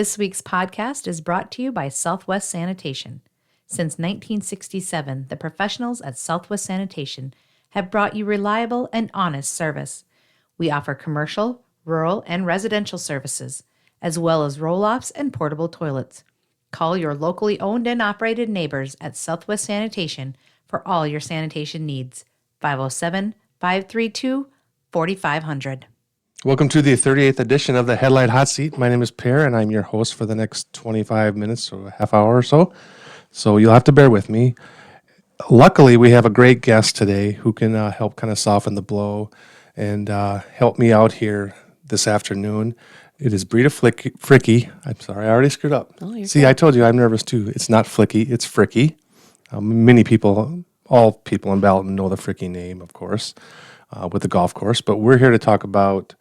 This week's podcast is brought to you by Southwest Sanitation. Since 1967, the professionals at Southwest Sanitation have brought you reliable and honest service. We offer commercial, rural, and residential services, as well as roll-offs and portable toilets. Call your locally owned and operated neighbors at Southwest Sanitation for all your sanitation needs. 507-532-4500. Welcome to the 38th edition of the Headlight Hot Seat. My name is Per, and I'm your host for the next 25 minutes or a half hour or so. So you'll have to bear with me. Luckily, we have a great guest today who can help kind of soften the blow and help me out here this afternoon. It is Brita Fricke. I'm sorry, I already screwed up. Oh, See, I told you I'm nervous too. It's not Flicky, it's Fricke. Many people, all people in Balaton know the Fricke name, of course, with the golf course. But we're here to talk about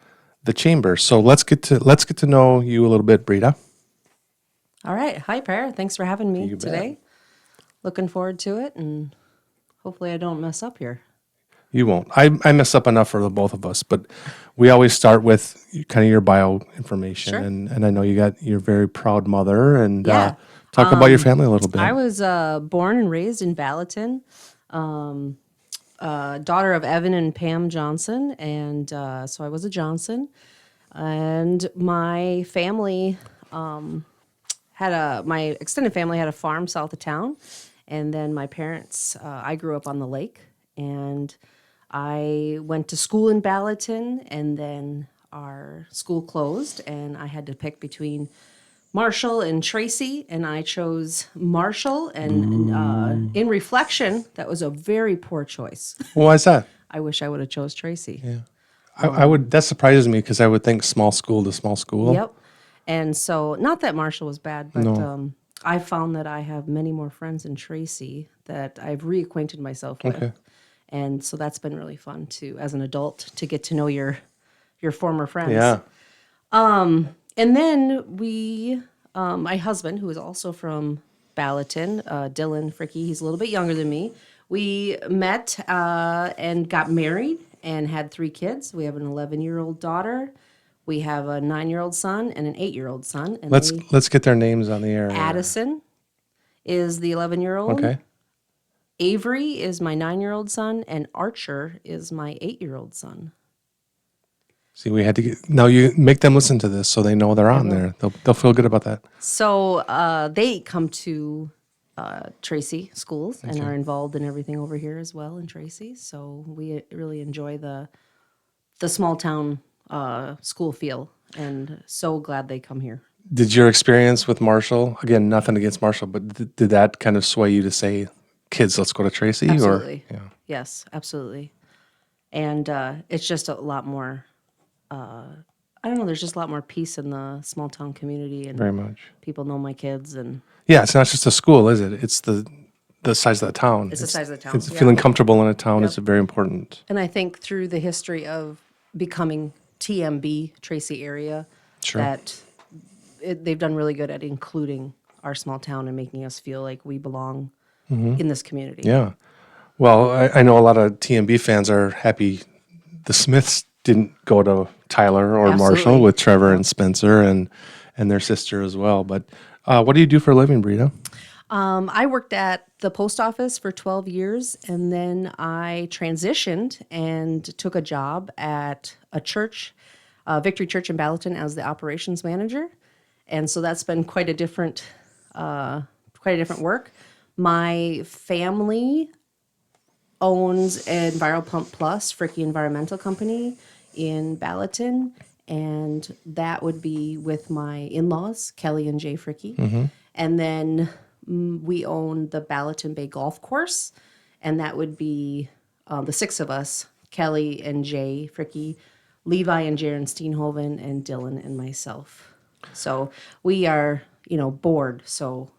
the chamber. So let's get to know you a little bit, Brita. All right. Hi, Per. Thanks for having me You bet. today. Looking forward to it, and hopefully I don't mess up here. You won't. I mess up enough for the both of us, but we always start with kind of your bio information. Sure. And I know you're a very proud mother, and Yeah. talk about your family a little bit. I was born and raised in Balaton, daughter of Evan and Pam Johnson, and so I was a Johnson. And my family my extended family had a farm south of town, and then my parents, I grew up on the lake, and I went to school in Balaton, and then our school closed, and I had to pick between Marshall and Tracy, and I chose Marshall, and in reflection, that was a very poor choice. Why is that? I wish I would have chose Tracy. Yeah. I would. That surprises me because I would think small school to small school. Yep. And so, not that Marshall was bad, but I found that I have many more friends in Tracy that I've reacquainted myself with. Okay. And so that's been really fun too, as an adult, to get to know your former friends. Yeah. And then my husband, who is also from Balaton, Dylan Fricke, he's a little bit younger than me. We met and got married and had 3 kids. We have an 11-year-old daughter. We have a 9-year-old son and an 8-year-old son. And Let's get their names on the air. Addison is the 11-year-old. Okay. Avery is my 9-year-old son, and Archer is my 8-year-old son. See, we had to get. Now you make them listen to this so they know they're on there. They'll feel good about that. So they come to Tracy schools and are involved in everything over here as well in Tracy. So we really enjoy the small town school feel, and so glad they come here. Did your experience with Marshall, again, nothing against Marshall, but did that kind of sway you to say, kids, let's go to Tracy? Absolutely. Or, yeah. Yes, absolutely. And it's just a lot more, I don't know, there's just a lot more peace in the small town community, and Very much. people know my kids, and Yeah, it's not just a school, is it? It's the size of the town. it's the size of the town. It's Yeah. feeling comfortable in a town is very important. And I think through the history of becoming TMB, Tracy area, Sure. that they've done really good at including our small town and making us feel like we belong in this community. Yeah. Well, I know a lot of TMB fans are happy the Smiths didn't go to Tyler or Marshall Absolutely. with Trevor and Spencer and their sister as well. But what do you do for a living, Brita? I worked at the post office for 12 years, and then I transitioned and took a job at a church, Victory Church in Balaton, as the operations manager. And so that's been quite a different work. My family owns Enviro Pump Plus, Fricke Environmental Company in Balaton, and that would be with my in-laws, Kelly and Jay Fricke. And then we own the Balaton Bay Golf Course, and that would be the 6 of us, Kelly and Jay Fricke, Levi and Jaron Steenhoven, and Dylan and myself. So we are, bored, so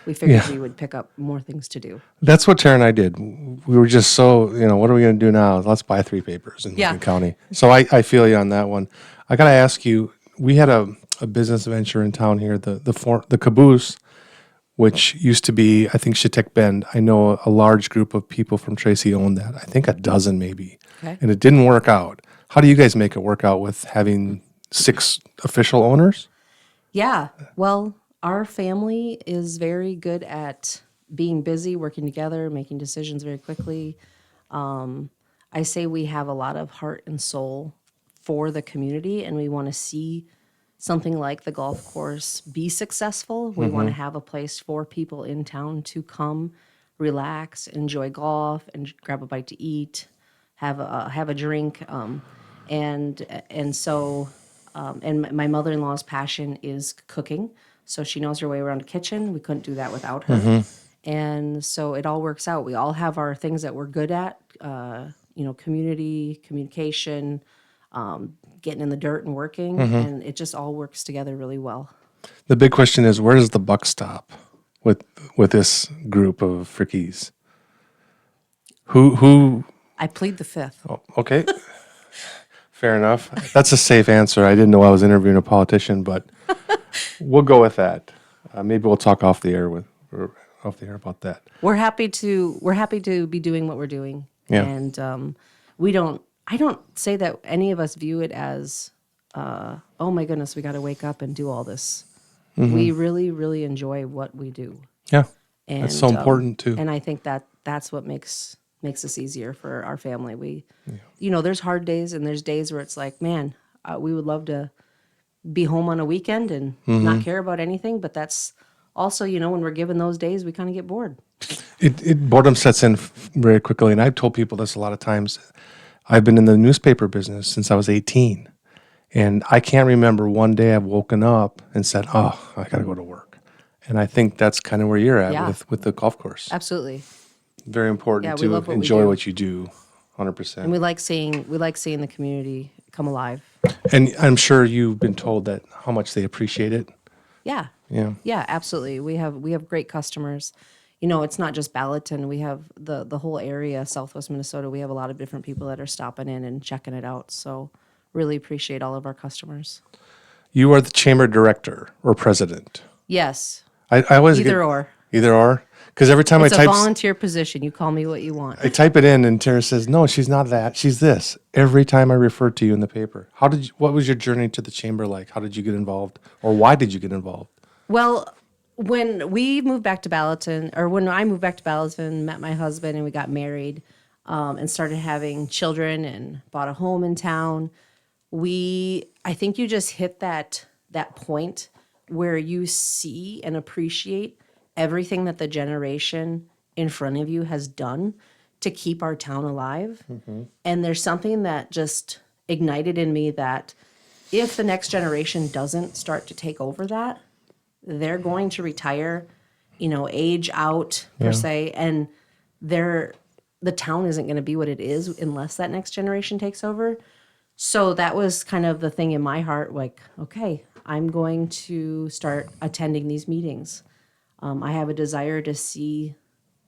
we figured we would pick up more things to do. That's what Tara and I did. We were just so, what are we going to do now? Let's buy 3 papers in Lincoln County. So I feel you on that one. I got to ask you, we had a business venture in town here, the Caboose, which used to be, I think, Chetek Bend. I know a large group of people from Tracy owned that. I think a dozen maybe. Okay. And it didn't work out. How do you guys make it work out with having 6 official owners? Yeah. Well, our family is very good at being busy, working together, making decisions very quickly. I say we have a lot of heart and soul for the community, and we want to see something like the golf course be successful. We want to have a place for people in town to come, relax, enjoy golf, and grab a bite to eat, have a drink, and so and my mother-in-law's passion is cooking, so she knows her way around a kitchen. We couldn't do that without her. And so it all works out. We all have our things that we're good at, community, communication, getting in the dirt and working, and it just all works together really well. The big question is, where does the buck stop with this group of frickies? Who? I plead the fifth. Oh, okay, fair enough. That's a safe answer. I didn't know I was interviewing a politician, but we'll go with that. Maybe we'll talk off the air about that. We're happy to be doing what we're doing. Yeah. And I don't say that any of us view it as, oh my goodness, we got to wake up and do all this. We really, really enjoy what we do. Yeah, And that's so important too. And I think that's what makes us easier for our family. There's hard days and there's days where it's like, man, we would love to be home on a weekend and not care about anything. But that's also, when we're given those days, we kind of get bored. Boredom sets in very quickly, and I've told people this a lot of times. I've been in the newspaper business since I was 18, and I can't remember one day I've woken up and said, "Oh, I got to go to work." And I think that's kind of where you're at with the golf course. Absolutely. Very important Yeah, we to love what we enjoy do. what you do, 100%. And we like seeing the community come alive. And I'm sure you've been told that how much they appreciate it. Yeah. Yeah. Yeah, absolutely. We have great customers. It's not just Balaton. We have the whole area, Southwest Minnesota. We have a lot of different people that are stopping in and checking it out. So really appreciate all of our customers. You are the chamber director or president. Yes. I always Either or. Either or. Because every time It's I a type volunteer position. You call me what you want. I type it in, and Tara says, "No, she's not that. She's this." Every time I refer to you in the paper, what was your journey to the chamber like? How did you get involved, or why did you get involved? Well, when I moved back to Balaton, met my husband, and we got married, and started having children and bought a home in town, I think you just hit that point where you see and appreciate everything that the generation in front of you has done to keep our town alive. And there's something that just ignited in me that if the next generation doesn't start to take over that, they're going to retire, age out per se, and the town isn't going to be what it is unless that next generation takes over. So that was kind of the thing in my heart, like, okay, I'm going to start attending these meetings. I have a desire to see,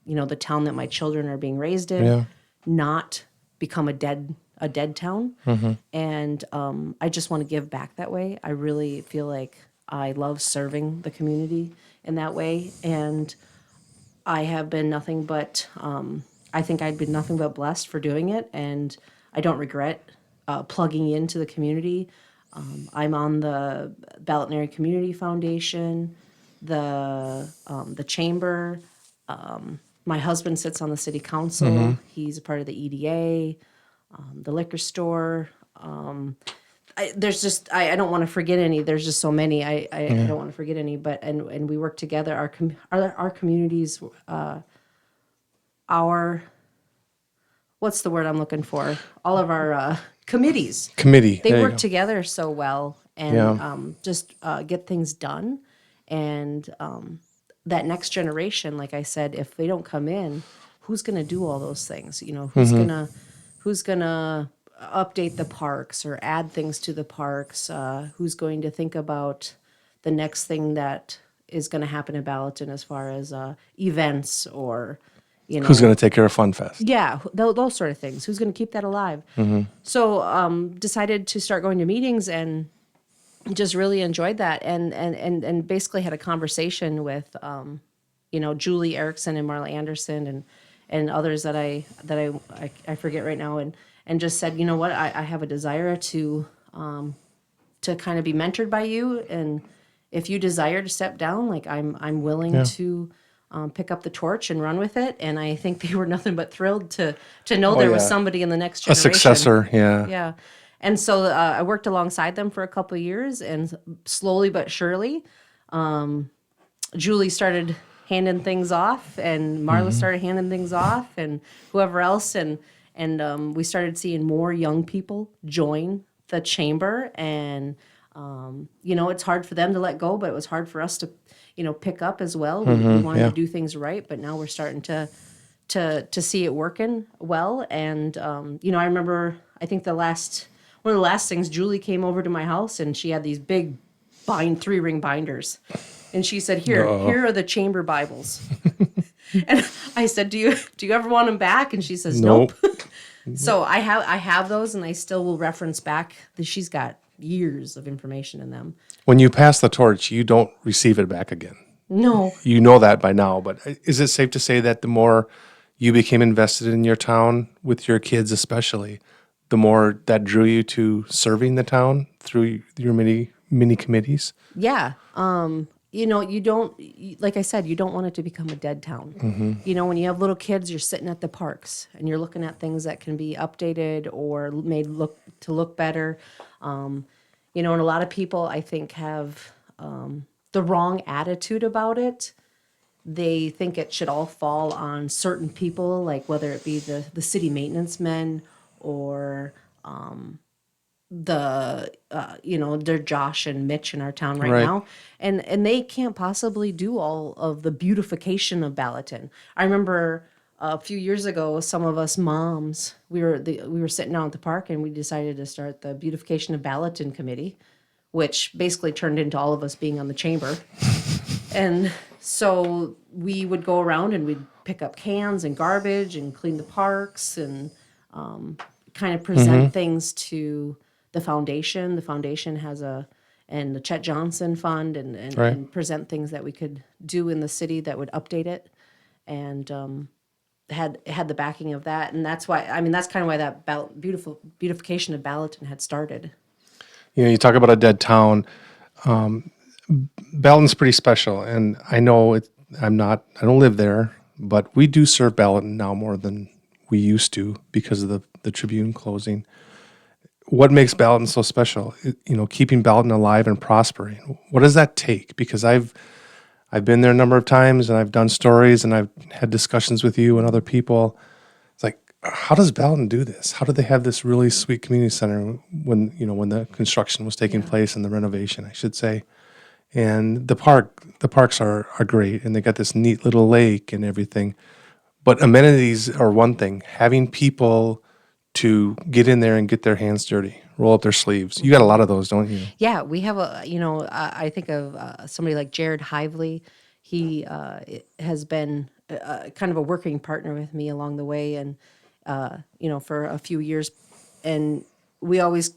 the town that my children are being raised in not become a dead town. And I just want to give back that way. I really feel like I love serving the community in that way. And I have been nothing but, I think I'd been nothing but blessed for doing it. And I don't regret plugging into the community. I'm on the Balaton Area Community Foundation, the chamber. My husband sits on the city council. He's a part of the EDA, the liquor store. I don't want to forget any. There's just so many. I don't want to forget any. But and we work together. Our communities. What's the word I'm looking for? All of our committees. They work together so well and just get things done. And that next generation, like I said, if they don't come in, who's going to do all those things? Who's gonna update the parks or add things to the parks? Who's going to think about the next thing that is going to happen in Balaton as far as events or who's going to take care of Fun Fest? Yeah, those sort of things. Who's going to keep that alive? So decided to start going to meetings and just really enjoyed that and basically had a conversation with Julie Erickson and Marla Anderson and others that I forget right now and just said, I have a desire to kind of be mentored by you if you desire to step down, like I'm willing to pick up the torch and run with it. And I think they were nothing but thrilled to know there was somebody in the next A generation. successor, yeah. Yeah. And so I worked alongside them for a couple of years, and slowly but surely, Julie started handing things off, and Marla started handing things off, and whoever else, and we started seeing more young people join the chamber, and it's hard for them to let go, but it was hard for us to pick up as well. We wanted to do things right, but now we're starting to see it working well. And I remember, I think one of the last things, Julie came over to my house, and she had these big 3-ring binders, and she said, here are the chamber Bibles. And I said, do you ever want them back? And she says, nope. So I have those, and I still will reference back. She's got years of information in them. When you pass the torch, you don't receive it back again. No. You know that by now, but is it safe to say that the more you became invested in your town, with your kids especially, the more that drew you to serving the town through your many committees? Yeah. Like I said, you don't want it to become a dead town. When you have little kids, you're sitting at the parks and you're looking at things that can be updated or made look better. And a lot of people, I think, have the wrong attitude about it. They think it should all fall on certain people, like whether it be the city maintenance men or they're Josh and Mitch in our town right now, and they can't possibly do all of the beautification of Balaton. I remember a few years ago, some of us moms, we were sitting down at the park, and we decided to start the beautification of Balaton committee, which basically turned into all of us being on the chamber. And so we would go around and we'd pick up cans and garbage and clean the parks and kind of present things to the foundation. The foundation has and the Chet Johnson Fund and present things that we could do in the city that would update it, and had the backing of that. And that's why, that's kind of why that beautification of Balaton had started. You talk about a dead town. Balaton's pretty special, and I know I don't live there, but we do serve Balaton now more than we used to because of the Tribune closing. What makes Balaton so special? Keeping Balaton alive and prospering. What does that take? Because I've been there a number of times, and I've done stories, and I've had discussions with you and other people. It's like, how does Balaton do this? How do they have this really sweet community center when the construction was taking place and the renovation, I should say? And the parks are great, and they got this neat little lake and everything. But amenities are one thing. Having people to get in there and get their hands dirty, roll up their sleeves. You got a lot of those, don't you? Yeah, we have I think of somebody like Jared Hively. He has been kind of a working partner with me along the way, and for a few years, and we always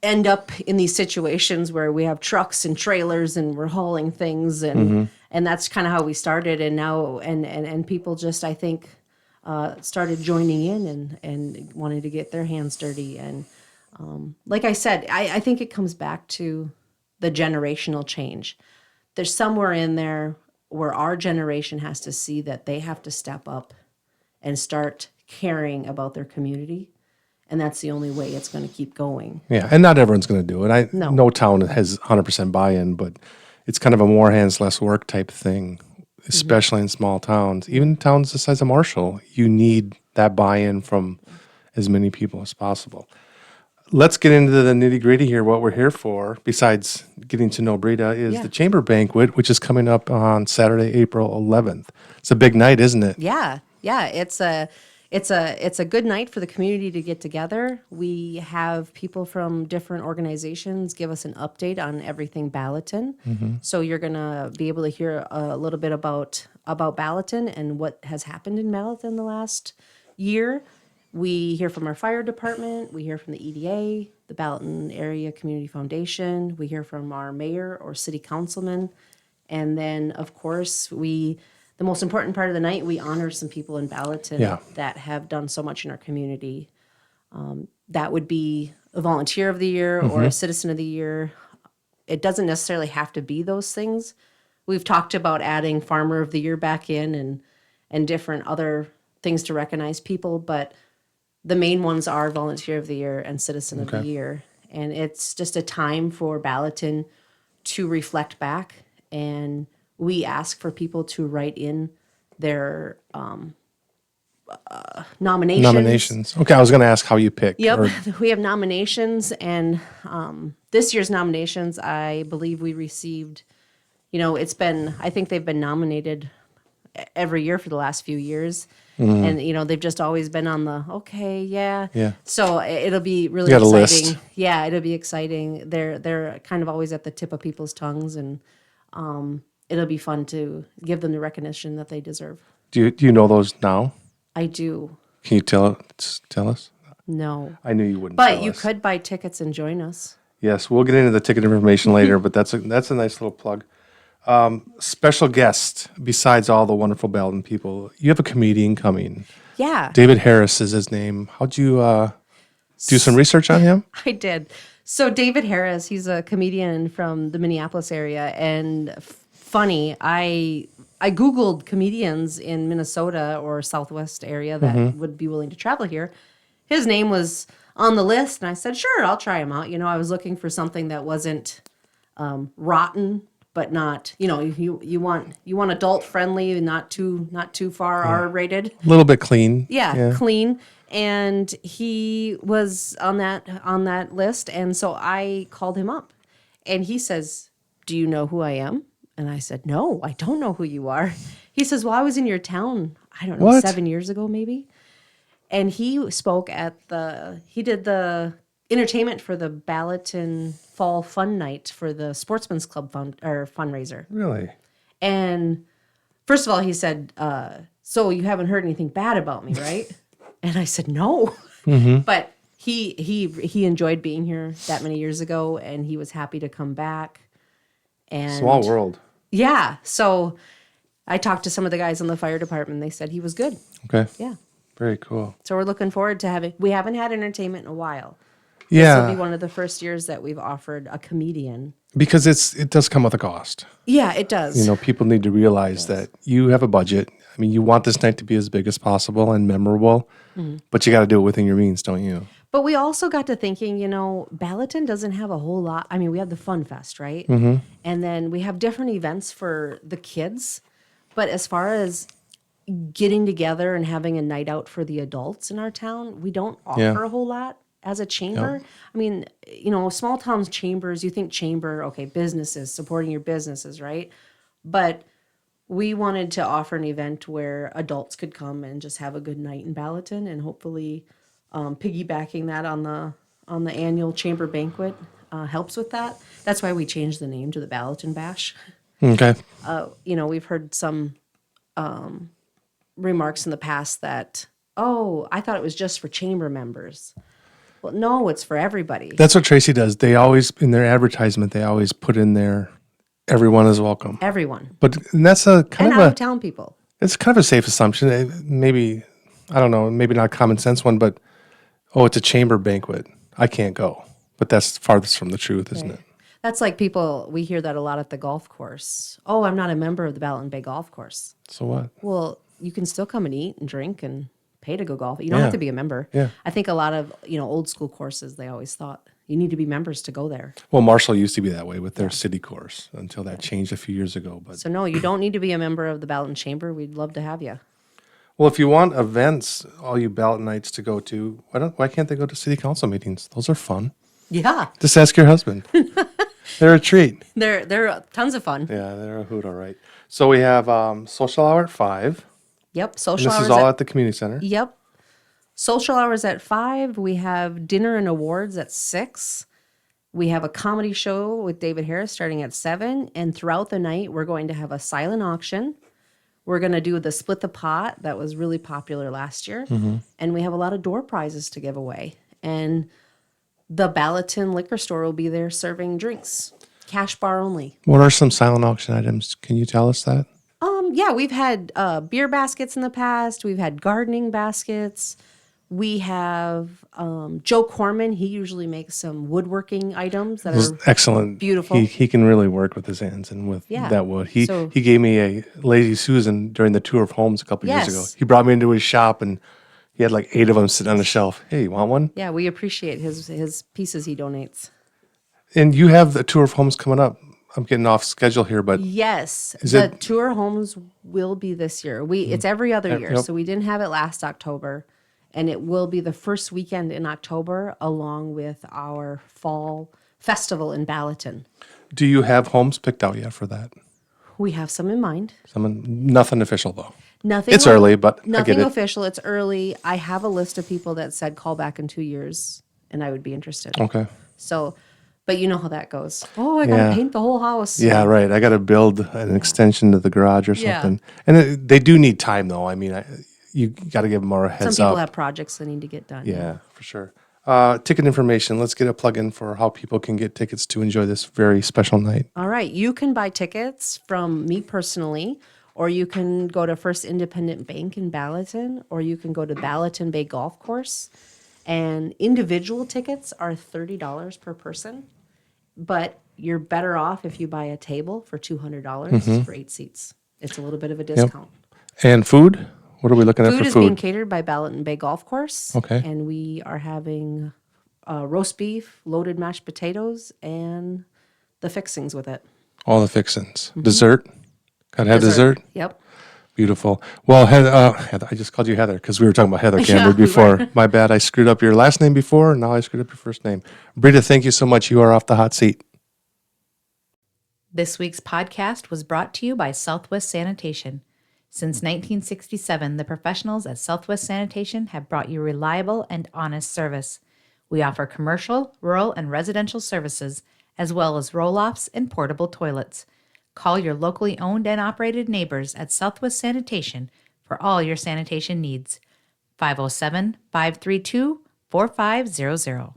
end up in these situations where we have trucks and trailers and we're hauling things, and that's kind of how we started. And now and people just, I think, started joining in and wanting to get their hands dirty. And like I said, I think it comes back to the generational change. There's somewhere in there where our generation has to see that they have to step up and start caring about their community. And that's the only way it's going to keep going. Yeah, and not everyone's going to do it. No. No town has 100% buy-in, but it's kind of a more hands, less work type thing, especially in small towns. Even towns the size of Marshall, you need that buy-in from as many people as possible. Let's get into the nitty-gritty here. What we're here for, besides getting to know Brita, is the Chamber Banquet, which is coming up on Saturday, April 11th. It's a big night, isn't it? Yeah. It's a good night for the community to get together. We have people from different organizations give us an update on everything Balaton. So you're going to be able to hear a little bit about Balaton and what has happened in Balaton the last year. We hear from our fire department. We hear from the EDA, the Balaton Area Community Foundation. We hear from our mayor or city councilman. And then, of course, the most important part of the night, we honor some people in Balaton that have done so much in our community. That would be a volunteer of the year or a citizen of the year. it doesn't necessarily have to be those things. We've talked about adding Farmer of the Year back in and different other things to recognize people, but the main ones are Volunteer of the Year and Citizen of the Year. And it's just a time for Balaton to reflect back, and we ask for people to write in their nominations. Okay, I was going to ask how you pick. Yep, or- we have nominations, and this year's nominations, I believe we received, I think they've been nominated every year for the last few years. And, they've just always been on Yeah. So it'll be really You got a exciting. list. Yeah, it'll be exciting. They're kind of always at the tip of people's tongues, and it'll be fun to give them the recognition that they deserve. Do you know those now? I do. Can you tell us? No. I knew you wouldn't But tell you us. could buy tickets and join us. Yes, we'll get into the ticket information later, but that's a nice little plug. Special guest, besides all the wonderful Balaton people, you have a comedian coming. Yeah. David Harris is his name. How'd you do some research on him? I did. So David Harris, he's a comedian from the Minneapolis area, and funny, I Googled comedians in Minnesota or Southwest area that would be willing to travel here. His name was on the list, and I said, sure, I'll try him out. I was looking for something that wasn't rotten, but not, you want adult friendly, not too far R rated. A little bit clean. Yeah, clean. And he was on that list, and so I called him up, and he says, "Do you know who I am?" And I said, "No, I don't know who you are." He says, "Well, I was in your town, I don't know, What? 7 years ago maybe." And he spoke he did the entertainment for the Balaton Fall Fun Night for the Sportsman's Club fundraiser. Really? And first of all, he said, so you haven't heard anything bad about me, right? And I said, no. But he enjoyed being here that many years ago, and he was happy to come back. And Small world. yeah. So I talked to some of the guys in the fire department. They said he was good. Okay. Yeah. Very cool. So we're looking forward to we haven't had entertainment in a while. This will be Yeah, one of the first years that we've offered a comedian. because it does come with a cost. Yeah, it does. People need to realize that you have a budget. I mean, you want this night to be as big as possible and memorable, but you got to do it within your means, don't you? But we also got to thinking, Balaton doesn't have a whole lot. I mean, we have the Fun Fest, right? Mm-hmm. And then we have different events for the kids. But as far as getting together and having a night out for the adults in our town, we don't offer a whole lot as a chamber. I mean, small towns chambers, you think chamber, okay, businesses, supporting your businesses, right? But we wanted to offer an event where adults could come and just have a good night in Balaton, and hopefully piggybacking that on the annual chamber banquet helps with that. That's why we changed the name to the Balaton Bash. Okay. We've heard some remarks in the past that, oh, I thought it was just for chamber members. Well, no, it's for everybody. That's what Tracy does. They always, in their advertisement, they always put in there, everyone is welcome. Everyone. And that's a kind And of out of town people. it's kind of a safe assumption. Maybe, I don't know, maybe not a common sense one, but, it's a chamber banquet. I can't go. But that's farthest from the truth, isn't it? That's like we hear that a lot at the golf course. Oh, I'm not a member of the Balaton Bay Golf Course. So what? Well, you can still come and eat and drink and pay to go golf. You don't Yeah. have to be a member. Yeah. I think a lot of, old school courses, they always thought you need to be members to go there. Well, Marshall used to be that way with their city course until that changed a few years ago. But So no, you don't need to be a member of the Balaton Chamber. We'd love to have you. well, if you want events, all you Balatonites to go to, why can't they go to city council meetings? Those are fun. Yeah. Just ask your husband. They're a treat. They're tons of fun. Yeah, they're a hoot, all right. So we have social hour at 5. Yep. And Social this hours is all at the community center. Yep. Social hours at 5. We have dinner and awards at 6. We have a comedy show with David Harris starting at 7. And throughout the night, we're going to have a silent auction. We're going to do the split the pot that was really popular last year. And we have a lot of door prizes to give away. And the Balaton liquor store will be there serving drinks, cash bar only. What are some silent auction items? Can you tell us that? Yeah, we've had beer baskets in the past. We've had gardening baskets. We have Joe Corman. He usually makes some woodworking items that It's are excellent. beautiful. He can really work with his hands and with Yeah. that wood. So- He gave me a Lazy Susan during the tour of homes a couple years ago. Yes. He brought me into his shop and he had like 8 of them sitting on the shelf. Hey, you want one? Yeah, we appreciate his pieces he donates. And you have the tour of homes coming up. I'm getting off schedule here, but Yes, Is the it- tour homes will be this year. It's every other year, Yep. so we didn't have it last October, and it will be the first weekend in October, along with our fall festival in Balaton. do you have homes picked out yet for that? We have some in mind. Nothing official though. Nothing. It's early, but I nothing get it. official. It's early. I have a list of people that said call back in 2 years, and I would be interested. Okay. So, but you know how that goes. Oh, I gotta Yeah. paint the whole house. Yeah, right. I got to build an extension to the garage or Yeah. something. And they do need time though. I mean, you got to give them more Some heads people up. have projects that need to get done. Yeah, for sure. Ticket information. Let's get a plug-in for how people can get tickets to enjoy this very special night. All right. You can buy tickets from me personally, or you can go to First Independent Bank in Balaton, or you can go to Balaton Bay Golf Course. And individual tickets are $30 per person, but you're better off if you buy a table for $200 for 8 seats. It's a little bit of a discount. And food? What are we looking at Food for is being food? catered by Balaton Bay Golf Course. Okay. And we are having roast beef, loaded mashed potatoes, and the fixings with it. All the fixins. Dessert? Got to have dessert? Yep. Beautiful. Well, Heather, I just called you Heather because we were talking about Heather Camber we before. were. My bad. I screwed up your last name before. Now I screwed up your first name. Brita, thank you so much. You are off the hot seat. This week's podcast was brought to you by Southwest Sanitation. Since 1967, the professionals at Southwest Sanitation have brought you reliable and honest service. We offer commercial, rural, and residential services, as well as roll-offs and portable toilets. Call your locally owned and operated neighbors at Southwest Sanitation for all your sanitation needs. 507-532-4500.